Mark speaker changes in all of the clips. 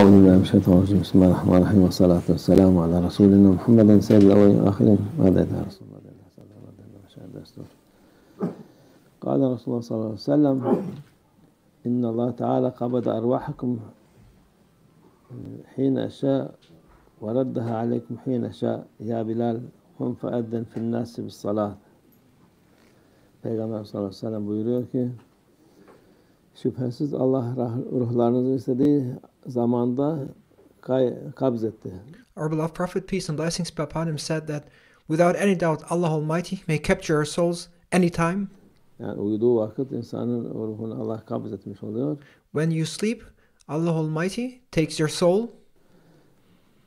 Speaker 1: Euzubillahimineşşeytanirracim. Bismillahirrahmanirrahim. Ve salatu ve selamu ala Resulina Muhammeden seyyidil evvelin ve ahirin. Ve de Resulullah sallallahu aleyhi ve sellem. Kâle Resulullah sallallahu aleyhi ve sellem İnnallâhe Teâlâ kabada ervâhakum hîne eşâ ve raddaha aleykum hîne eşâ. Ya Bilal hum feedden finnâsi bis salât. Peygamber sallallahu aleyhi ve sellem buyuruyor ki şüphesiz Allah ruhlarınızı istediği zamanda kabz etti.
Speaker 2: Our beloved Prophet, peace and blessings be upon him, said that without any doubt Allah Almighty may capture our souls anytime.
Speaker 1: Yani uyuduğu vakit insanın ruhunu Allah kabz etmiş oluyor.
Speaker 2: When you sleep, Allah Almighty takes your soul.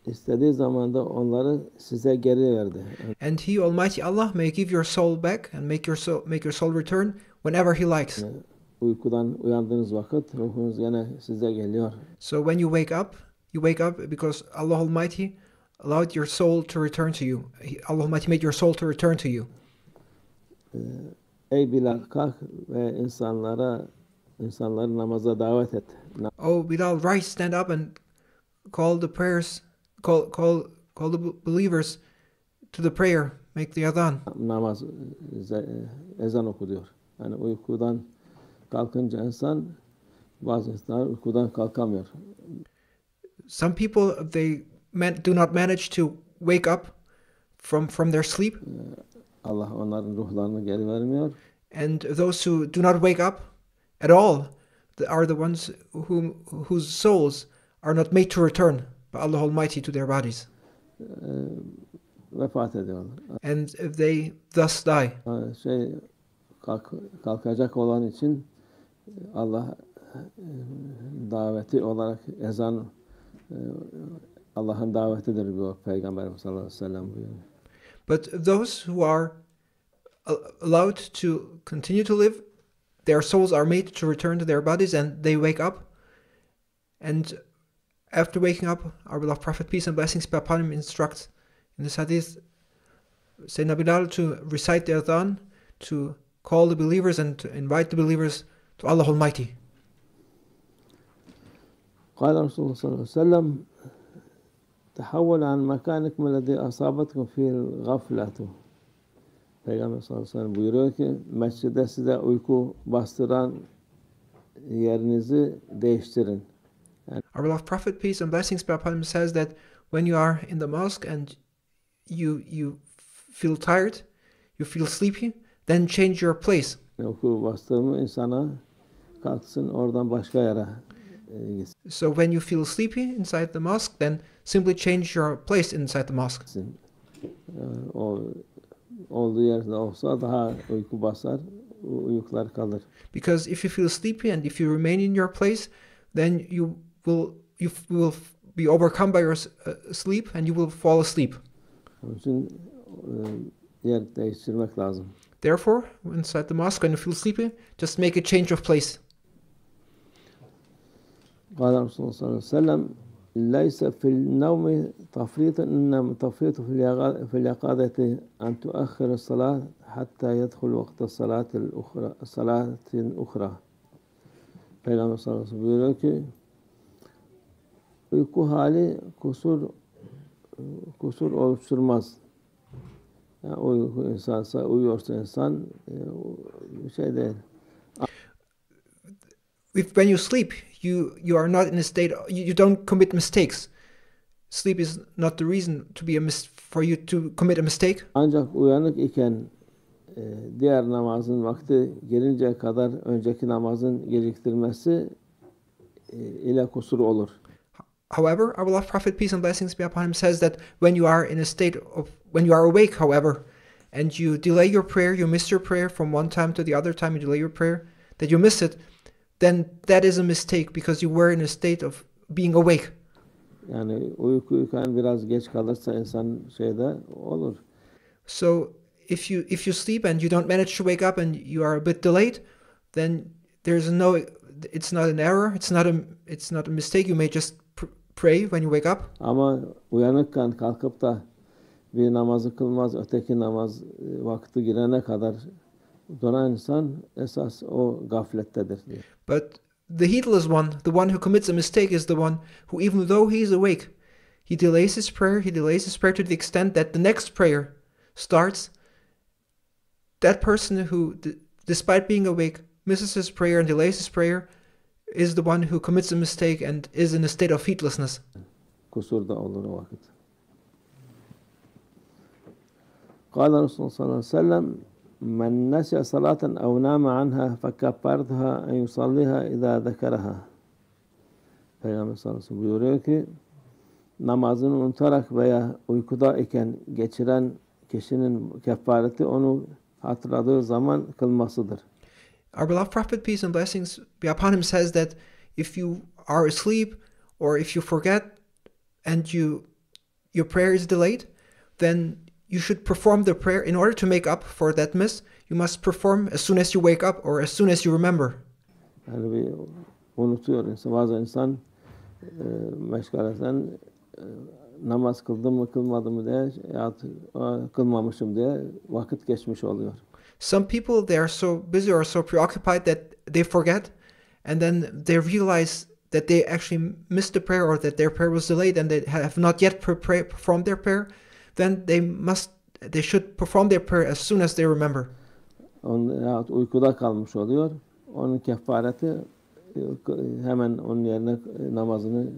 Speaker 1: İstediği zamanda onları size geri verdi.
Speaker 2: And He Almighty Allah may give your soul back and make your soul return whenever He likes.
Speaker 1: Yani uykudan uyandığınız vakit ruhunuz yine size geliyor.
Speaker 2: So when you wake up because Allah Almighty allowed your soul to return to you. Allah Almighty made your soul to return to you.
Speaker 1: Ey Bilal kalk ve insanları namaza davet et.
Speaker 2: Oh Bilal, rise, stand up and call the prayers, call the believers to the prayer, make the adhan.
Speaker 1: Namaz, ezan oku diyor. Yani uykudan kalkınca bazı insanlar uykudan kalkamıyor.
Speaker 2: Some people do not manage to wake up from their sleep.
Speaker 1: Allah onların ruhlarını geri vermiyor.
Speaker 2: And those who do not wake up at all are the ones whose souls are not made to return by Allah Almighty to their bodies.
Speaker 1: Vefat ediyorlar.
Speaker 2: And they thus die.
Speaker 1: Kalkacak olan için Allah daveti olarak ezan Allah'ın davetidir bu Peygamberimiz sallallahu aleyhi ve sellem buyuruyor.
Speaker 2: But those who are allowed to continue to live, their souls are made to return to their bodies and they wake up. And after waking up, our beloved Prophet, peace and blessings be upon him, instructs in this hadith Sayyidina Bilal to recite the adhan, to call the believers and to invite the believers to Allah Almighty.
Speaker 1: قال رسول الله صلى الله عليه وسلم تحول عن مكانكم الذي أصابتكم فيه الغفلة. Peygamber sallallahu aleyhi ve sellem buyuruyor ki mescide size uyku bastıran yerinizi değiştirin. Yani,
Speaker 2: our beloved Prophet, peace and blessings be upon him, says that when you are in the mosque and you feel tired, you feel sleepy, then change your place.
Speaker 1: Uyku bastırımı insana kalksın oradan başka yere gitsin.
Speaker 2: So when you feel sleepy inside the mosque, then simply change your place inside the mosque.
Speaker 1: O olduğu yerde olsa daha uyku basar, uykular kalır.
Speaker 2: Because if you feel sleepy and if you remain in your place, then you will be overcome by your sleep and you will fall asleep.
Speaker 1: Onun için yer değiştirmek lazım.
Speaker 2: Therefore, inside the mosque, when you feel sleepy, just make a change of place.
Speaker 1: قال رسول الله صلى الله عليه وسلم ليس في النوم تفريط إنما تفريط في اليقظة أن تؤخر الصلاة حتى يدخل وقت الصلاة الأخرى. Peygamber sallallahu aleyhi ve sellem buyuruyor ki uyku hali kusur oluşturmaz. Yani uyuyorsa insan bir şey değil.
Speaker 2: When you sleep, you are not in a state. You don't commit mistakes. Sleep is not the reason for you to commit a mistake.
Speaker 1: Ancak uyanık iken diğer namazın vakti gelinceye kadar önceki namazın geciktirmesi ile kusur olur.
Speaker 2: However, our beloved Prophet, peace and blessings be upon him, says that when you are awake, however, and you delay your prayer, you miss your prayer from one time to the other time, you delay your prayer, that you miss it, then that is a mistake because you were in a state of being awake.
Speaker 1: Yani uykuyu biraz geç kalırsa insan olur.
Speaker 2: So if you sleep and you don't manage to wake up and you are a bit delayed, then it's not an error, it's not a mistake. You may just pray when you wake up.
Speaker 1: Ama uyanıkken kalkıp da bir namazı kılmaz, öteki namaz vakti girene kadar duran insan esas o gaflettedir diyor.
Speaker 2: But the heedless one, the one who commits a mistake, is the one who, even though he is awake, he delays his prayer to the extent that the next prayer starts. That person who, despite being awake, misses his prayer and delays his prayer is the one who commits a mistake and is in a state of heedlessness.
Speaker 1: Kusur da olur o vakit. قال رسول الله صلى الله عليه وسلم من نسي صلاة أو نام عنها فكفارتها أن يصليها إذا ذكرها. Peygamber sallallahu aleyhi ve sellem buyuruyor ki namazını unutarak veya uykuda iken geçiren kişinin kefareti onu hatırladığı zaman kılmasıdır.
Speaker 2: Our beloved Prophet, peace and blessings be upon him, says that if you are asleep or if you forget and your prayer is delayed, then you should perform the prayer. In order to make up for that miss, you must perform as soon as you wake up or as soon as you remember.
Speaker 1: Yani bir unutuyor insan. Bazı insan meşgaleden namaz kıldım mı kılmadım mı diye ya kılmamışım diye vakit geçmiş oluyor.
Speaker 2: Some people, they are so busy or so preoccupied that they forget, and then they realize that they actually missed the prayer or that their prayer was delayed and they have not yet performed their prayer. Then they should perform their prayer as soon as they remember.
Speaker 1: Ya uykuda kalmış oluyor. Onun kefareti hemen onun yerine namazını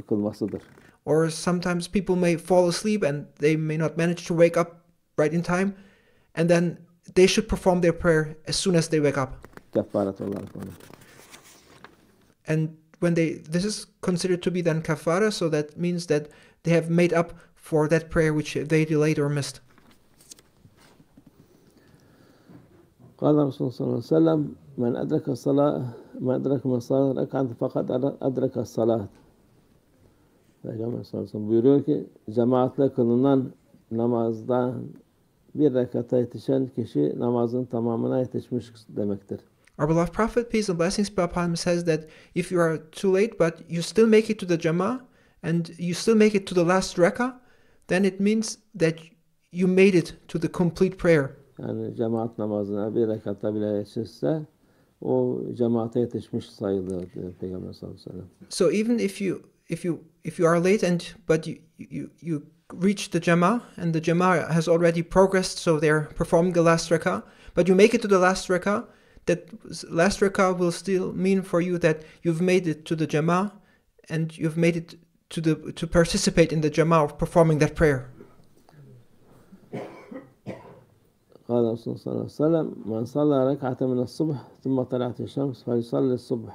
Speaker 1: kılmasıdır.
Speaker 2: Or sometimes people may fall asleep and they may not manage to wake up right in time, and then they should perform their prayer as soon as they wake up.
Speaker 1: Kefaret olarak onu.
Speaker 2: And when this is considered to be then kafara, so that means that they have made up for that prayer which they delayed or missed.
Speaker 1: قال رسول الله صلى الله عليه وسلم من أدرك من الصلاة ركعة فقد أدرك الصلاة. Peygamber sallallahu aleyhi ve sellem buyuruyor ki cemaatle kılınan namazdan bir rekata yetişen kişi namazın tamamına yetişmiş demektir.
Speaker 2: Our beloved Prophet, peace and blessings be upon him, says that if you are too late but you still make it to the Jama'ah and you still make it to the last rakah, then it means that you made it to the complete prayer.
Speaker 1: Yani cemaat namazına bir rekata bile yetişirse o cemaate yetişmiş sayılır diyor Peygamber sallallahu aleyhi ve sellem.
Speaker 2: So even if you are late but you reach the Jama'ah and the Jama'ah has already progressed, so they're performing the last rakah, but you make it to the last rakah, that last rakah will still mean for you that you've made it to the Jama'ah and you've made it to participate in the Jama'ah of performing that prayer.
Speaker 1: قال رسول الله صلى الله عليه وسلم من صلى ركعة من الصبح ثم طلعت الشمس فليصلي الصبح.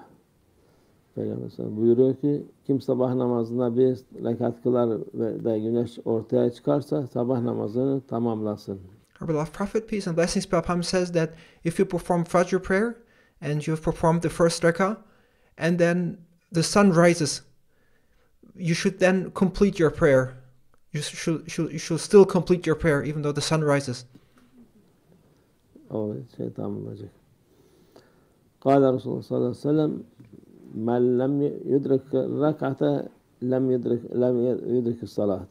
Speaker 1: Peygamber sallallahu buyuruyor ki kim sabah namazına bir rekat kılar ve güneş ortaya çıkarsa sabah namazını tamamlasın.
Speaker 2: Our beloved Prophet, peace and blessings be upon him, says that if you perform Fajr prayer and you have performed the first rakah and then the sun rises, you should then complete your prayer. You should still complete your prayer even though the sun rises.
Speaker 1: O tamamlanacak. قال رسول الله صلى الله عليه وسلم من لم يدرك الركعة لم يدرك الصلاة.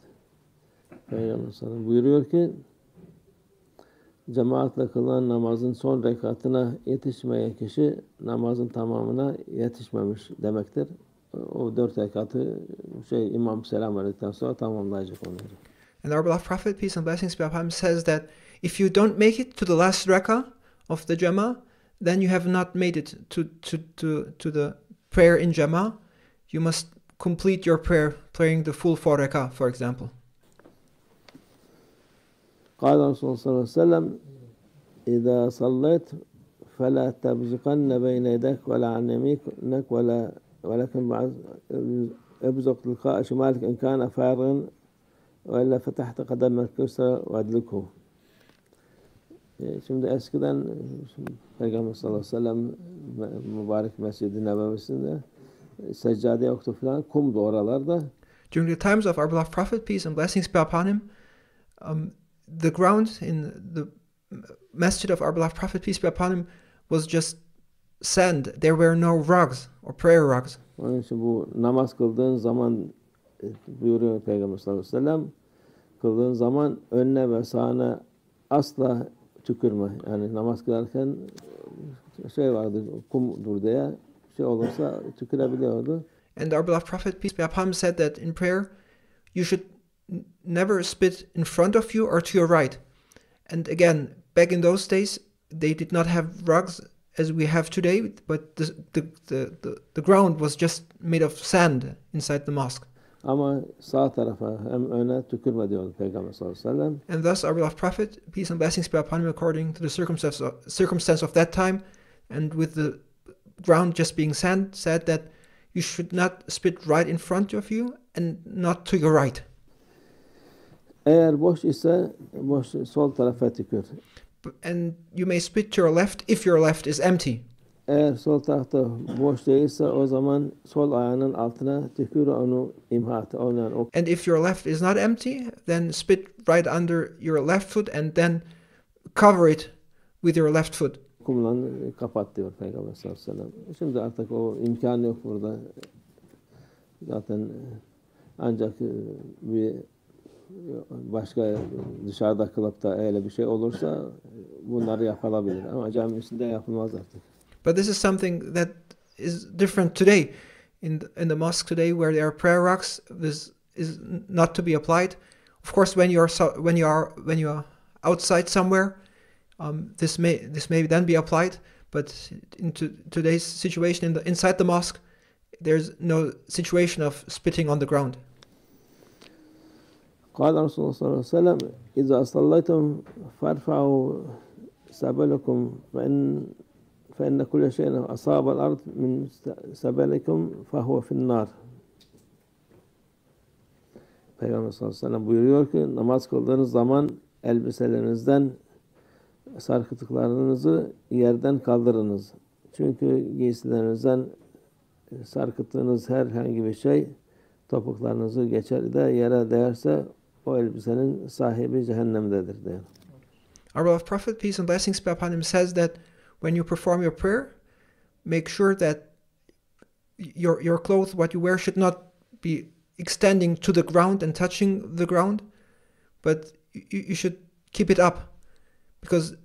Speaker 1: Peygamber sallallahu buyuruyor ki cemaatle kılınan namazın son rekatına yetişmeyen kişi namazın tamamına yetişmemiş demektir. O 4 rekatı imam selam verdikten sonra tamamlayacak onları.
Speaker 2: And our beloved Prophet, peace and blessings be upon him, says that if you don't make it to the last rakah of the Jama'ah, then you have not made it to the prayer in Jama'ah. You must complete your prayer praying the full 4 rakah, for example.
Speaker 1: قال رسول الله صلى الله عليه وسلم إذا صليت فلا تبزقن بين يديك ولا عن يمينك ولكن ابزق تلقاء شمالك إن كان فارغا وإلا فتحت قدمك اليسرى وأدلكه. Şimdi eskiden Peygamber sallallahu aleyhi ve sellem mübarek Mescid-i Nebevisinde seccade yoktu falan, kumdu oralarda.
Speaker 2: During the times of our beloved Prophet, peace and blessings be upon him, the ground in the masjid of our beloved Prophet, peace be upon him, was just sand. There were no rugs or prayer rugs.
Speaker 1: Onun için bu namaz kıldığın zaman buyuruyor Peygamber sallallahu aleyhi ve sellem, kıldığın zaman önüne ve sağına asla tükürme. Yani namaz kılarken şey vardı, kumdur diye şey olursa tükürebiliyordu.
Speaker 2: And our beloved Prophet, peace be upon him, said that in prayer you should never spit in front of you or to your right. And again, back in those days, they did not have rugs as we have today, but the ground was just made of sand inside the mosque.
Speaker 1: Ama sağ tarafa hem öne tükürme diyordu Peygamber sallallahu aleyhi ve sellem.
Speaker 2: And thus our beloved Prophet, peace and blessings be upon him, according to the circumstance of that time, and with the ground just being sand, said that you should not spit right in front of you and not to your right.
Speaker 1: Eğer boş ise sol tarafa tükür.
Speaker 2: And you may spit to your left if your left is empty.
Speaker 1: Eğer sol tarafta boş değilse o zaman sol ayağının altına tükür, onu imha et.
Speaker 2: And if your left is not empty, then spit right under your left foot and then cover it with your left foot.
Speaker 1: Kumla kapat diyor Peygamber sallallahu aleyhi ve sellem. Şimdi artık o imkanı yok burada. Zaten ancak bir başka dışarıda kılıpta öyle bir şey olursa bunları yapılabilir. Ama cami içinde yapılmaz artık.
Speaker 2: But this is something that is different today. In the mosque today, where there are prayer rugs, this is not to be applied. Of course, when you are outside somewhere, this may then be applied. But in today's situation, inside the mosque, there's no situation of spitting on the ground.
Speaker 1: قال رسول الله صلى الله عليه وسلم إذا صليتم فارفعوا سبلكم فإن كل شيء أصاب الأرض من سبلكم فهو في النار. Peygamber sallallahu aleyhi ve sellem buyuruyor ki namaz kıldığınız zaman elbiselerinizden sarkıttıklarınızı yerden kaldırınız. Çünkü giysilerinizden sarkıttığınız herhangi bir şey topuklarınızı geçer de yere değerse o elbisenin sahibi cehennemdedir diyor.
Speaker 2: Our beloved Prophet, peace and blessings be upon him, says that when you perform your prayer, make sure that your clothes, what you wear, should not be extending to the ground and touching the ground, but you should keep it up, because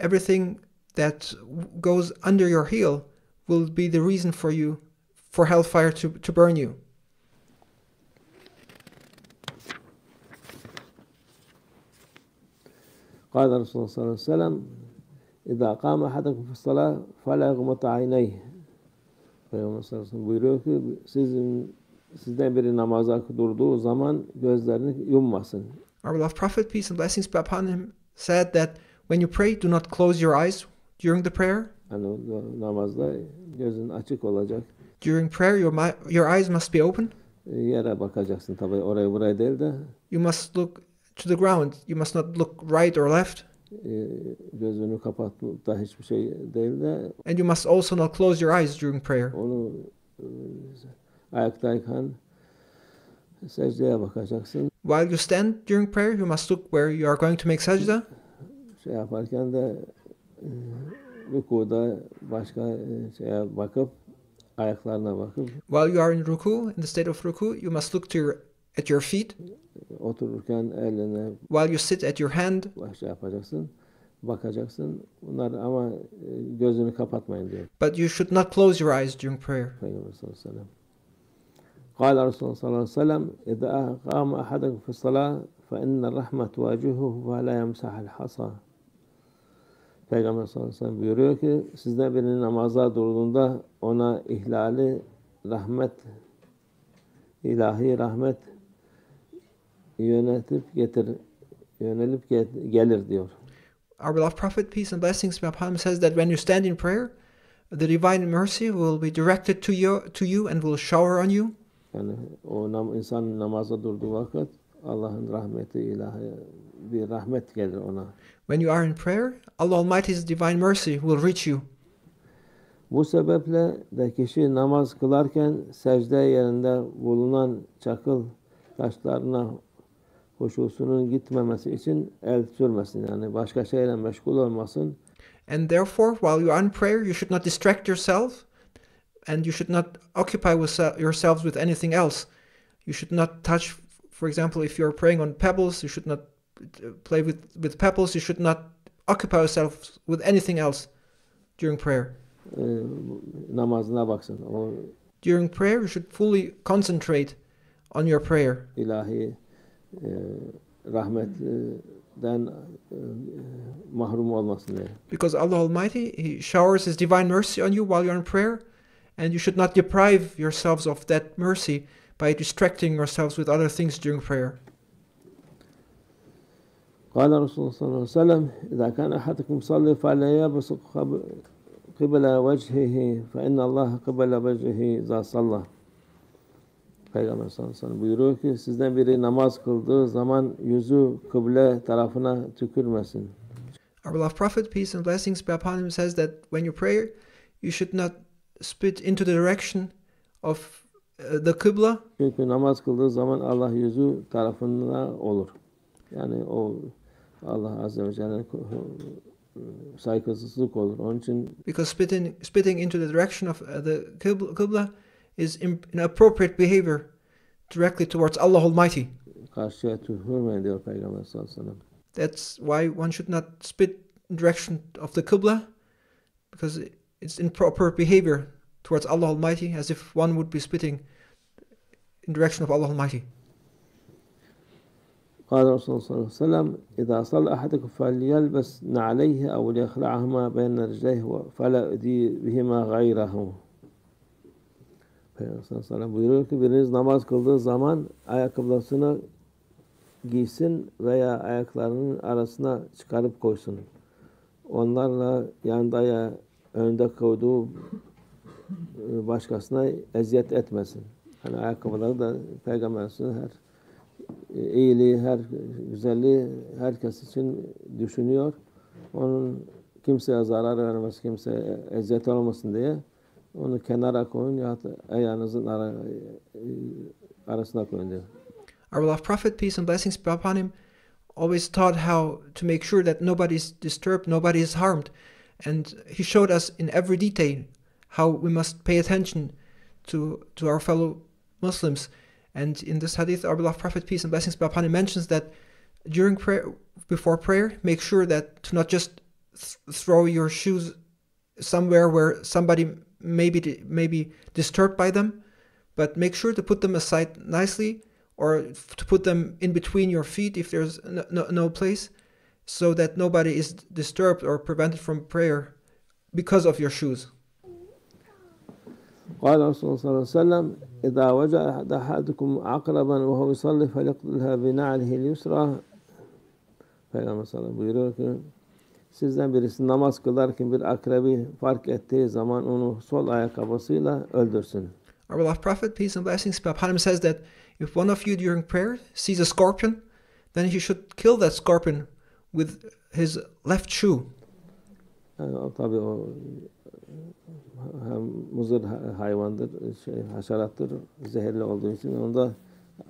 Speaker 2: everything that goes under your heel will be the reason for hellfire to burn you.
Speaker 1: قال رسول الله صلى الله عليه وسلم إذا قام أحدكم في الصلاة فلا يغمض عينيه. Peygamber sallallahu aleyhi ve sellem buyuruyor ki sizden biri namaza durduğu zaman gözlerini yummasın.
Speaker 2: Our beloved Prophet, peace and blessings be upon him, said that when you pray, do not close your eyes during the prayer.
Speaker 1: Yani namazda gözün açık olacak.
Speaker 2: During prayer, your eyes must be open.
Speaker 1: Yere bakacaksın tabii, oraya buraya değil de.
Speaker 2: You must look to the ground. You must not look right or left.
Speaker 1: Gözünü kapatıp da hiçbir şey değil de.
Speaker 2: And you must also not close your eyes during prayer.
Speaker 1: Onu ayaktayken secdeye bakacaksın.
Speaker 2: While you stand during prayer, you must look where you are going to make sajda.
Speaker 1: Şey yaparken de rükuda başka şeye bakıp ayaklarına bakıp.
Speaker 2: While you are in ruku, in the state of ruku, you must look at your feet.
Speaker 1: Otururken eline.
Speaker 2: While you sit at your hand.
Speaker 1: Şey yapacaksın, bakacaksın. Bunlar ama gözünü kapatmayın diyor.
Speaker 2: But you should not close your eyes during prayer.
Speaker 1: Peygamber sallallahu aleyhi ve sellem. قال رسول الله صلى الله عليه وسلم إذا قام أحدكم في الصلاة فإن الرحمة تواجهه فلا يمسح الحصى. Peygamber sallallahu aleyhi ve sellem buyuruyor ki sizden birinin namaza durduğunda ona ilahi rahmet yönelip gelir diyor.
Speaker 2: Our beloved Prophet, peace and blessings be upon him, says that when you stand in prayer, the divine mercy will be directed to you and will shower on you.
Speaker 1: Yani o insan namaza durduğu vakit Allah'ın rahmeti ilahi bir rahmet gelir ona.
Speaker 2: When you are in prayer, Allah Almighty's divine mercy will reach you.
Speaker 1: Bu sebeple de kişi namaz kılarken secde yerinde bulunan çakıl taşlarına huşusunun gitmemesi için el sürmesin. Yani başka şeyle meşgul olmasın.
Speaker 2: And therefore, while you are in prayer, you should not distract yourself, and you should not occupy yourselves with anything else. You should not touch, for example, if you're praying on pebbles, you should not play with pebbles. You should not occupy yourself with anything else during prayer.
Speaker 1: Namazına baksın. O
Speaker 2: During prayer, you should fully concentrate on your prayer.
Speaker 1: ilahi rahmetten mahrum olmasın diye.
Speaker 2: Because Allah Almighty, He showers His divine mercy on you while you're in prayer, and you should not deprive yourselves of that mercy by distracting yourselves with other things during prayer.
Speaker 1: قال رسول الله صلى الله عليه وسلم إذا كان أحدكم يصلي فلا يبصق قبل وجهه فإن الله قبل وجهه إذا صلى. Peygamber sallallahu aleyhi ve sellem buyuruyor ki sizden biri namaz kıldığı zaman yüzü kıble tarafına tükürmesin.
Speaker 2: Our beloved Prophet, peace and blessings be upon him, says that when you pray, you should not spit into the direction of the Qibla.
Speaker 1: Çünkü namaz kıldığı zaman Allah yüzü tarafına olur. Yani o Allah azze ve celle saygısızlık olur. Onun için
Speaker 2: Because spitting into the direction of the Qibla is inappropriate behavior directly towards Allah Almighty.
Speaker 1: karşıya tükürmeyin diyor Peygamber sallallahu aleyhi ve sellem.
Speaker 2: That's why one should not spit in direction of the Qibla, because it's improper behavior towards Allah Almighty, as if one would be spitting in direction of Allah Almighty.
Speaker 1: قال رسول الله صلى الله عليه وسلم إذا صلى أحدكم فليلبس نعليه أو ليخلعهما بين رجليه فلا يؤذي بهما غيره. Peygamber sallallahu aleyhi ve sellem buyuruyor ki biriniz namaz kıldığı zaman ayakkabılarını giysin veya ayaklarının arasına çıkarıp koysun. Onlarla yanında ya önde koyduğu başkasına eziyet etmesin. Hani ayakkabıları da Peygamber'in her iyiliği, her güzelliği herkes için düşünüyor. Onun kimseye zarar vermez, kimseye eziyet olmasın diye onu kenara koyun ya da ayağınızın arasına koyun diyor.
Speaker 2: Our beloved Prophet, peace and blessings be upon him, always taught how to make sure that nobody is disturbed, nobody is harmed. And he showed us in every detail how we must pay attention to our fellow Muslims. And in this hadith, our beloved Prophet, peace and blessings be upon him, mentions that during prayer, before prayer, make sure that to not just throw your shoes somewhere where somebody may be disturbed by them, but make sure to put them aside nicely, or to put them in between your feet if there's no place, so that nobody is disturbed or prevented from prayer because of your shoes.
Speaker 1: قال رسول الله صلى الله عليه وسلم إذا وجد أحدكم عقربا وهو يصلي فليقتلها بنعله اليسرى. Peygamber sallallahu aleyhi ve sellem buyuruyor ki sizden birisi namaz kılarken bir akrebi fark ettiği zaman onu sol ayakkabısıyla öldürsün.
Speaker 2: Our beloved Prophet, peace and blessings be upon him, says that if one of you during prayer sees a scorpion, then he should kill that scorpion with his left shoe.
Speaker 1: Yani tabii o hem muzır hayvandır, haşerattır, zehirli olduğu için onu da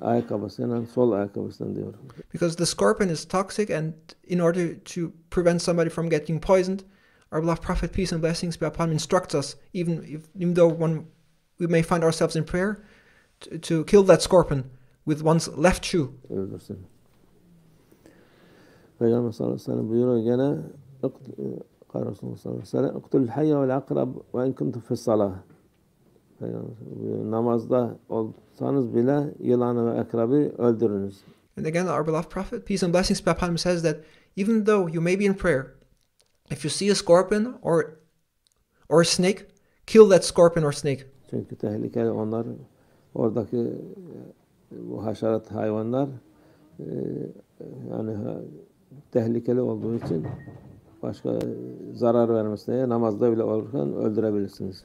Speaker 1: ayakkabısıyla, sol ayakkabısıyla diyor.
Speaker 2: Because the scorpion is toxic, and in order to prevent somebody from getting poisoned, our beloved Prophet, peace and blessings be upon him, instructs us, even though we may find ourselves in prayer, to kill that scorpion with one's left shoe.
Speaker 1: Öldürsün. Peygamber sallallahu aleyhi ve sellem buyuruyor gene Resulullah sallallahu aleyhi ve sellem "Uktul hayya vel akrab ve in kuntum fi salah." Namazda olsanız bile yılanı ve akrabı öldürünüz.
Speaker 2: And again, our beloved Prophet, peace and blessings be upon him, says that even though you may be in prayer, if you see a scorpion or a snake, kill that scorpion or snake.
Speaker 1: Çünkü tehlikeli onlar, oradaki bu haşerat hayvanlar yani tehlikeli olduğu için başka zarar vermesine namazda bile olurken öldürebilirsiniz.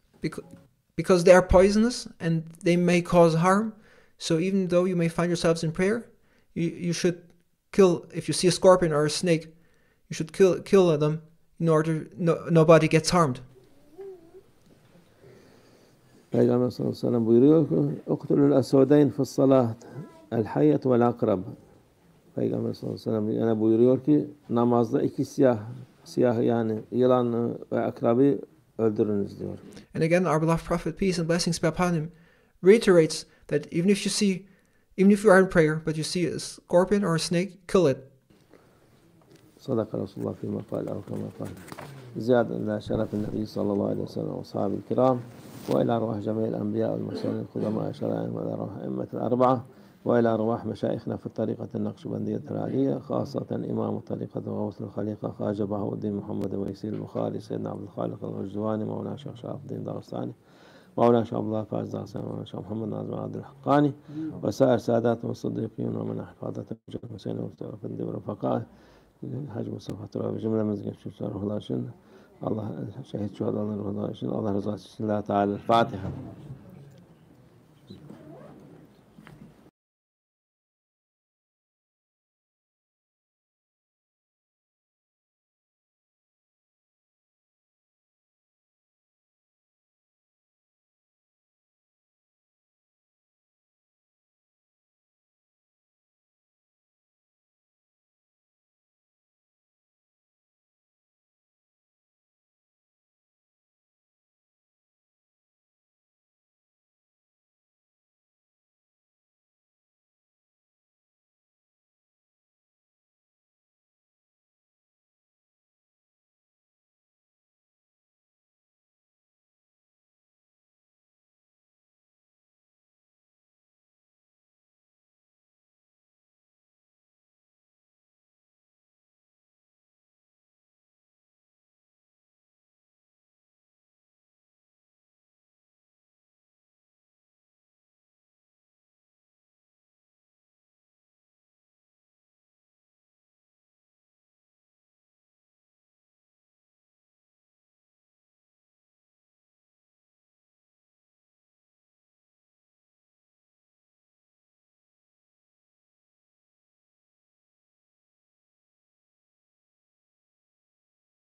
Speaker 2: Because they are poisonous and they may cause harm. So even though you may find yourselves in prayer, you should kill, if you see a scorpion or a snake, you should kill them in order nobody gets harmed.
Speaker 1: Peygamber sallallahu aleyhi ve sellem buyuruyor ki "Uktulul esvedeyn fis salat el hayyet vel akrab." Peygamber sallallahu aleyhi ve sellem yine buyuruyor ki namazda iki siyah yani yılan ve akrabı öldürünüz diyor.
Speaker 2: And again, our beloved Prophet, peace and blessings be upon him, reiterates that even if you are in prayer but you see a scorpion or a snake, kill it.
Speaker 1: Sadaka Resulullah fîmâ kâle ev kemâ kâle. زيادة إلى شرف النبي صلى الله عليه وسلم وأصحابه الكرام، وإلى أرواح جميع الأنبياء والمرسلين القدماء الشرائع، وإلى أرواح أئمة الأربعة، وإلى أرواح مشايخنا في الطريقة النقشبندية العالية، خاصة إمام الطريقة وغوث الخليقة خواجة بهاء الدين محمد ويسير البخاري سيدنا عبد الخالق الغزواني، مولانا شيخ شرف الدين دارستاني، مولانا شيخ عبد الله فاز دارستاني، مولانا شيخ محمد ناظم عبد الحقاني، وسائر ساداتهم الصديقين ومن حفاظة الجنة حسين وفندي ورفقائه، الحاج مصطفى ترابي جملة من زكاة شهر الله شن الله شهيد شهداء الله رضا شن الله رضا الله تعالى. الفاتحة.